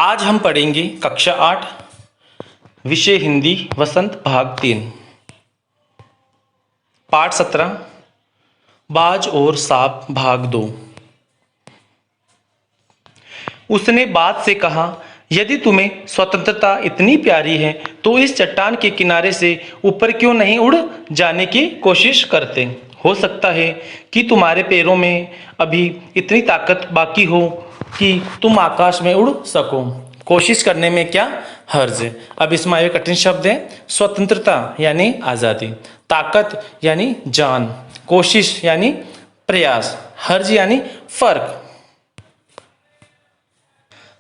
आज हम पढ़ेंगे कक्षा 8 विषय हिंदी वसंत भाग 3 पाठ 17 बाज और सांप भाग 2। उसने बाज से कहा, यदि तुम्हें स्वतंत्रता इतनी प्यारी है तो इस चट्टान के किनारे से ऊपर क्यों नहीं उड़ जाने की कोशिश करते। हो सकता है कि तुम्हारे पैरों में अभी इतनी ताकत बाकी हो कि तुम आकाश में उड़ सको। कोशिश करने में क्या हर्ज है। अब इसमें आए कठिन शब्द है। स्वतंत्रता यानी आज़ादी, ताकत यानी जान, कोशिश यानी प्रयास, हर्ज यानी फर्क।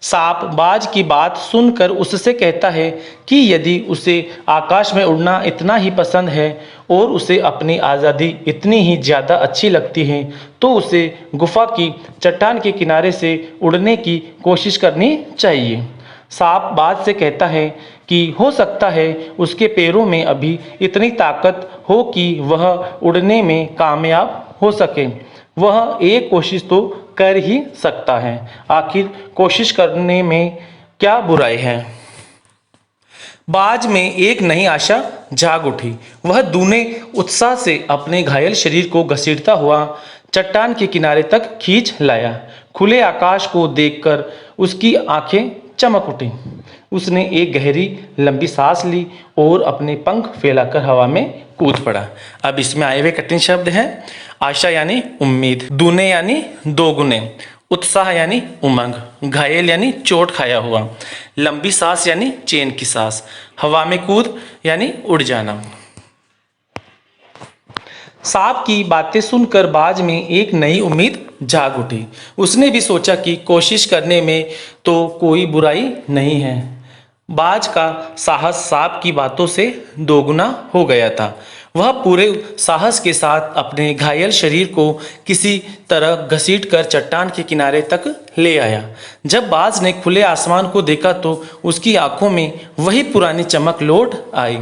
सांप बाज की बात सुनकर उससे कहता है कि यदि उसे आकाश में उड़ना इतना ही पसंद है और उसे अपनी आज़ादी इतनी ही ज़्यादा अच्छी लगती है तो उसे गुफा की चट्टान के किनारे से उड़ने की कोशिश करनी चाहिए। सांप बाज से कहता है कि हो सकता है उसके पैरों में अभी इतनी ताकत हो कि वह उड़ने में कामयाब हो सके। वह एक कोशिश तो कर ही सकता है। आखिर कोशिश करने में क्या बुराई है। बाज में एक नई आशा जाग उठी। वह दूने उत्साह से अपने घायल शरीर को घसीटता हुआ चट्टान के किनारे तक खींच लाया। खुले आकाश को देखकर उसकी आंखें चमक उठी। उसने एक गहरी लंबी सांस ली और अपने पंख फैलाकर हवा में कूद पड़ा। अब इसमें आए हुए कठिन शब्द हैं। आशा यानी उम्मीद, दूने यानी दोगुने, उत्साह यानी उमंग, घायल यानी चोट खाया हुआ, लंबी सांस यानी चैन की सांस, हवा में कूद यानी उड़ जाना। सांप की बातें सुनकर बाज में एक नई उम्मीद जाग उठी। उसने भी सोचा कि कोशिश करने में तो कोई बुराई नहीं है। बाज का साहस सांप की बातों से दोगुना हो गया था। वह पूरे साहस के साथ अपने घायल शरीर को किसी तरह घसीटकर चट्टान के किनारे तक ले आया। जब बाज ने खुले आसमान को देखा तो उसकी आंखों में वही पुरानी चमक लौट आई।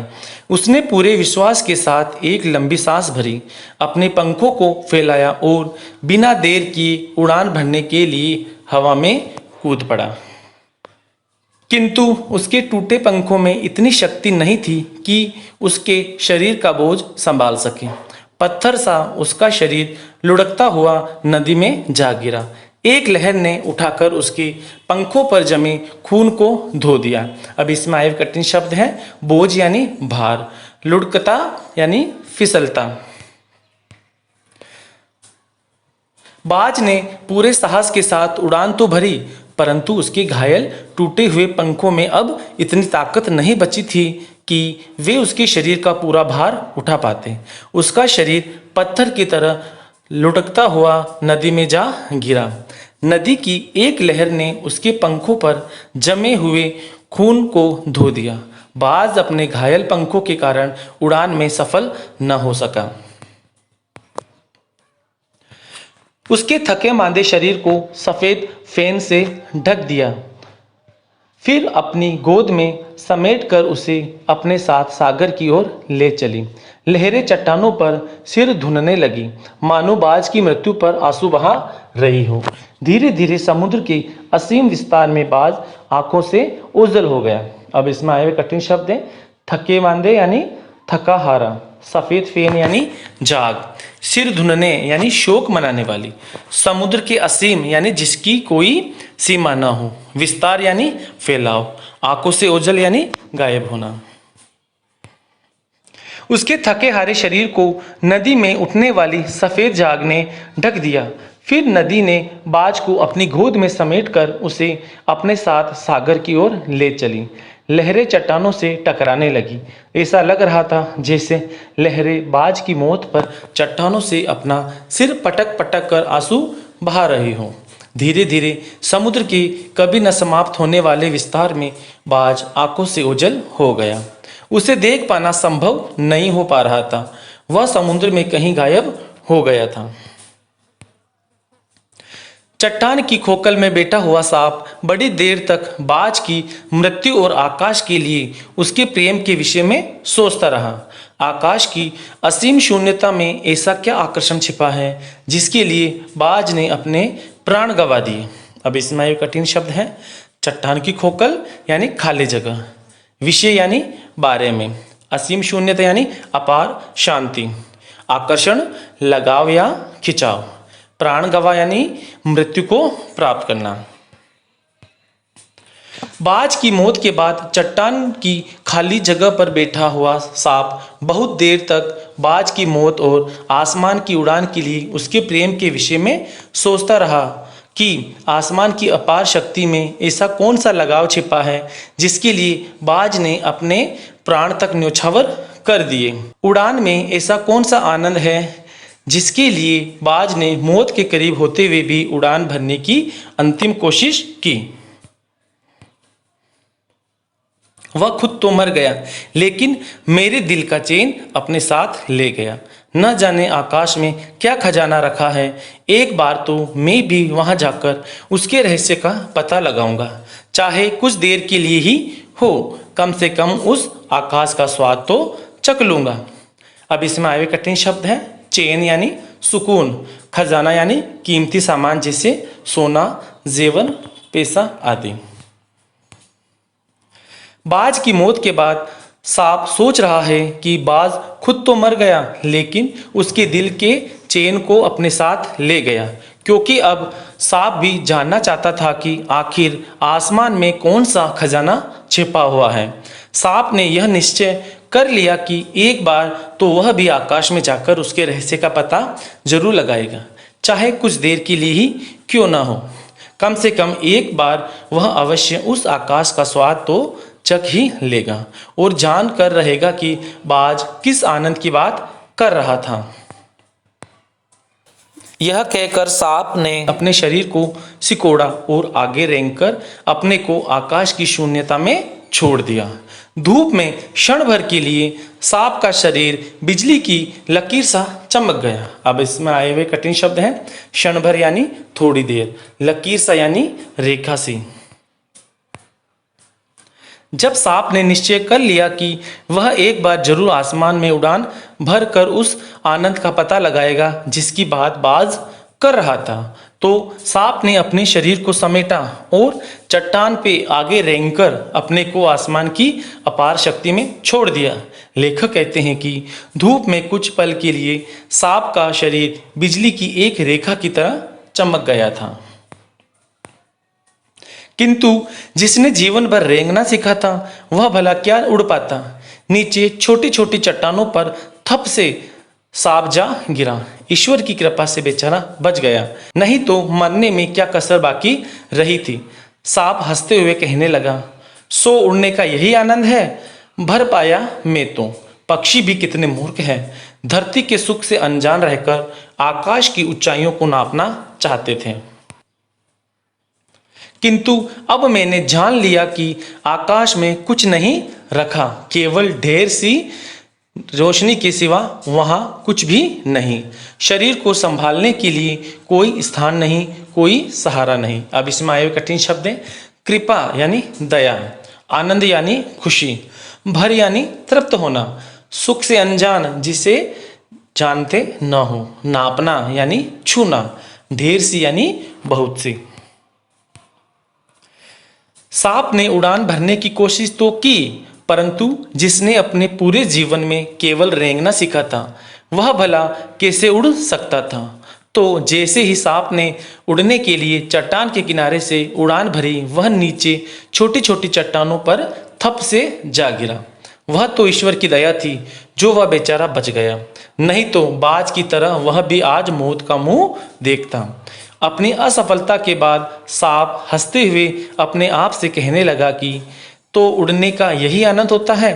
उसने पूरे विश्वास के साथ एक लंबी सांस भरी, अपने पंखों को फैलाया और बिना देर किए उड़ान भरने के लिए हवा में कूद पड़ा। किंतु उसके टूटे पंखों में इतनी शक्ति नहीं थी कि उसके शरीर का बोझ संभाल सके। पत्थर सा उसका शरीर लुढ़कता हुआ नदी में जा गिरा। एक लहर ने उठाकर उसके पंखों पर जमे खून को धो दिया। अब इसमें आए कठिन शब्द हैं। बोझ यानी भार, लुढ़कता यानी फिसलता। बाज ने पूरे साहस के साथ उड़ान तो भरी, परंतु उसके घायल टूटे हुए पंखों में अब इतनी ताकत नहीं बची थी कि वे उसके शरीर का पूरा भार उठा पाते। उसका शरीर पत्थर की तरह लुढ़कता हुआ नदी में जा गिरा। नदी की एक लहर ने उसके पंखों पर जमे हुए खून को धो दिया। बाज अपने घायल पंखों के कारण उड़ान में सफल न हो सका। उसके थके मांदे शरीर को सफ़ेद फेन से ढक दिया, फिर अपनी गोद में समेटकर उसे अपने साथ सागर की ओर ले चली। लहरें चट्टानों पर सिर धुनने लगी, मानो बाज की मृत्यु पर आंसू बहा रही हो। धीरे धीरे समुद्र के असीम विस्तार में बाज आंखों से ओझल हो गया। अब इसमें आए हुए कठिन शब्द हैं। थके मांदे यानी थका हारा, सफ़ेद फेन यानी जाग, सिर धुनने यानी शोक मनाने वाली, समुद्र के असीम यानी जिसकी कोई सीमा ना हो, विस्तार यानी फैलाव, आंखों से ओझल यानी गायब होना। उसके थके हारे शरीर को नदी में उठने वाली सफ़ेद जाग ने ढक दिया। फिर नदी ने बाज को अपनी गोद में समेटकर उसे अपने साथ सागर की ओर ले चली। लहरें चट्टानों से टकराने लगी। ऐसा लग रहा था जैसे लहरें बाज की मौत पर चट्टानों से अपना सिर पटक पटक कर आंसू बहा रही हों। धीरे धीरे समुद्र के कभी न समाप्त होने वाले विस्तार में बाज आंखों से ओझल हो गया। उसे देख पाना संभव नहीं हो पा रहा था। वह समुद्र में कहीं गायब हो गया था। चट्टान की खोखल में बैठा हुआ सांप बड़ी देर तक बाज की मृत्यु और आकाश के लिए उसके प्रेम के विषय में सोचता रहा। आकाश की असीम शून्यता में ऐसा क्या आकर्षण छिपा है जिसके लिए बाज ने अपने प्राण गंवा दिए। अब इसमें कठिन शब्द हैं। चट्टान की खोखल यानी खाली जगह, विषय यानी बारे में, असीम शून्यता यानी अपार शांति, आकर्षण लगाव या खिंचाव, प्राण गवा यानी मृत्यु को प्राप्त करना। बाज की मौत के बाद चट्टान की खाली जगह पर बैठा हुआ सांप बहुत देर तक बाज की मौत और आसमान की उड़ान के लिए उसके प्रेम के विषय में सोचता रहा कि आसमान की अपार शक्ति में ऐसा कौन सा लगाव छिपा है जिसके लिए बाज ने अपने प्राण तक न्योछावर कर दिए। उड़ान में ऐसा कौन सा आनंद है जिसके लिए बाज ने मौत के करीब होते हुए भी उड़ान भरने की अंतिम कोशिश की। वह खुद तो मर गया लेकिन मेरे दिल का चैन अपने साथ ले गया। न जाने आकाश में क्या खजाना रखा है, एक बार तो मैं भी वहां जाकर उसके रहस्य का पता लगाऊंगा, चाहे कुछ देर के लिए ही हो, कम से कम उस आकाश का स्वाद तो चख लूंगा। अब इसमें आए हुए कठिन शब्द हैं। चैन यानी सुकून, खजाना यानी कीमती सामान जैसे सोना, जेवर, पैसा आदि। बाज की मौत के बाद सांप सोच रहा है कि बाज खुद तो मर गया लेकिन उसके दिल के चैन को अपने साथ ले गया, क्योंकि अब सांप भी जानना चाहता था कि आखिर आसमान में कौन सा खजाना छिपा हुआ है। सांप ने यह निश्चय कर लिया कि एक बार तो वह भी आकाश में जाकर उसके रहस्य का पता जरूर लगाएगा, चाहे कुछ देर के लिए ही क्यों ना हो। कम से कम एक बार वह अवश्य उस आकाश का स्वाद तो चख ही लेगा और जान कर रहेगा कि बाज किस आनंद की बात कर रहा था। यह कहकर सांप ने अपने शरीर को सिकोड़ा और आगे रेंगकर अपने को आकाश की शून्यता में छोड़ दिया। धूप में क्षण भर के लिए सांप का शरीर बिजली की लकीर सा चमक गया। अब इसमें आए हुए कठिन शब्द हैं। क्षण भर यानी थोड़ी देर, लकीर सा यानी रेखा सी। जब सांप ने निश्चय कर लिया कि वह एक बार जरूर आसमान में उड़ान भर कर उस आनंद का पता लगाएगा जिसकी बात बाज कर रहा था, तो सांप ने अपने शरीर को समेटा और चट्टान पे आगे रेंगकर अपने को आसमान की अपार शक्ति में छोड़ दिया। लेखक कहते हैं कि धूप में कुछ पल के लिए सांप का शरीर बिजली की एक रेखा की तरह चमक गया था, किंतु जिसने जीवन भर रेंगना सीखा था वह भला क्या उड़ पाता। नीचे छोटी छोटी चट्टानों पर थप से सांप जा गिरा। ईश्वर की कृपा से बेचारा बच गया, नहीं तो मरने में क्या कसर बाकी रही थी। सांप हंसते हुए कहने लगा, सो उड़ने का यही आनंद है, भर पाया मैं तो। पक्षी भी कितने मूर्ख हैं, धरती के सुख से अनजान रहकर आकाश की ऊंचाइयों को नापना चाहते थे, किंतु अब मैंने जान लिया कि आकाश में कुछ नहीं रखा, केवल ढेर सी रोशनी के सिवा वहां कुछ भी नहीं। शरीर को संभालने के लिए कोई स्थान नहीं, कोई सहारा नहीं। अब इसमें आए हुए कठिन शब्द हैं। कृपा यानी दया, आनंद यानी खुशी, भर यानी तृप्त होना, सुख से अनजान जिसे जानते न हो, नापना यानी छूना, ढेर सी यानी बहुत सी। सांप ने उड़ान भरने की कोशिश तो की, परंतु जिसने अपने पूरे जीवन में केवल रेंगना सीखा था वह भला कैसे उड़ सकता था। तो जैसे ही सांप ने उड़ने के लिए चट्टान के किनारे से उड़ान भरी, वह नीचे छोटी छोटी चट्टानों पर थप से जा गिरा। वह तो ईश्वर की दया थी जो वह बेचारा बच गया, नहीं तो बाज की तरह वह भी आज मौत का मुंह देखता। अपनी असफलता के बाद सांप हंसते हुए अपने आप से कहने लगा कि तो उड़ने का यही आनंद होता है।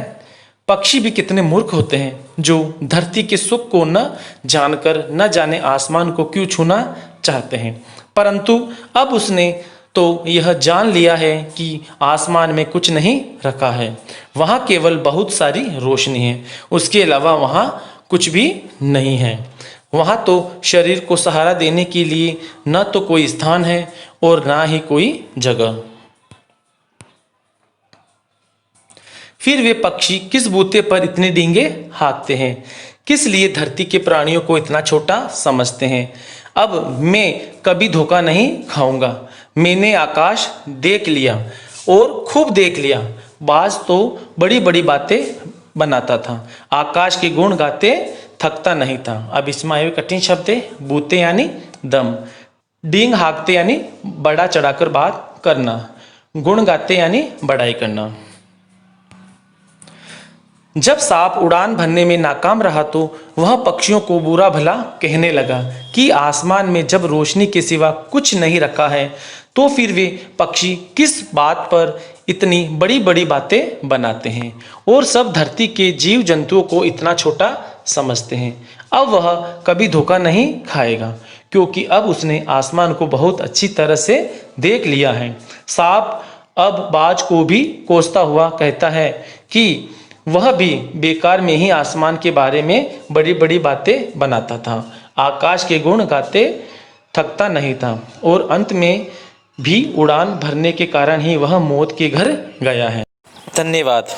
पक्षी भी कितने मूर्ख होते हैं जो धरती के सुख को न जानकर न जाने आसमान को क्यों छूना चाहते हैं, परंतु अब उसने तो यह जान लिया है कि आसमान में कुछ नहीं रखा है, वहाँ केवल बहुत सारी रोशनी है, उसके अलावा वहाँ कुछ भी नहीं है। वहाँ तो शरीर को सहारा देने के लिए न तो कोई स्थान है और ना ही कोई जगह। फिर वे पक्षी किस बूते पर इतने डींगे हाँकते हैं, किस लिए धरती के प्राणियों को इतना छोटा समझते हैं। अब मैं कभी धोखा नहीं खाऊंगा, मैंने आकाश देख लिया और खूब देख लिया। बाज तो बड़ी बड़ी बातें बनाता था, आकाश के गुण गाते थकता नहीं था। अब इसमें आए हुए कठिन शब्द है बूते यानी दम, डींग हाँकते यानी बड़ा चढ़ाकर बात करना, गुण गाते यानी बड़ाई करना। जब सांप उड़ान भरने में नाकाम रहा तो वह पक्षियों को बुरा भला कहने लगा कि आसमान में जब रोशनी के सिवा कुछ नहीं रखा है तो फिर वे पक्षी किस बात पर इतनी बड़ी बड़ी बातें बनाते हैं और सब धरती के जीव जंतुओं को इतना छोटा समझते हैं। अब वह कभी धोखा नहीं खाएगा क्योंकि अब उसने आसमान को बहुत अच्छी तरह से देख लिया है। सांप अब बाज को भी कोसता हुआ कहता है कि वह भी बेकार में ही आसमान के बारे में बड़ी बड़ी बातें बनाता था, आकाश के गुण गाते थकता नहीं था और अंत में भी उड़ान भरने के कारण ही वह मौत के घर गया है। धन्यवाद।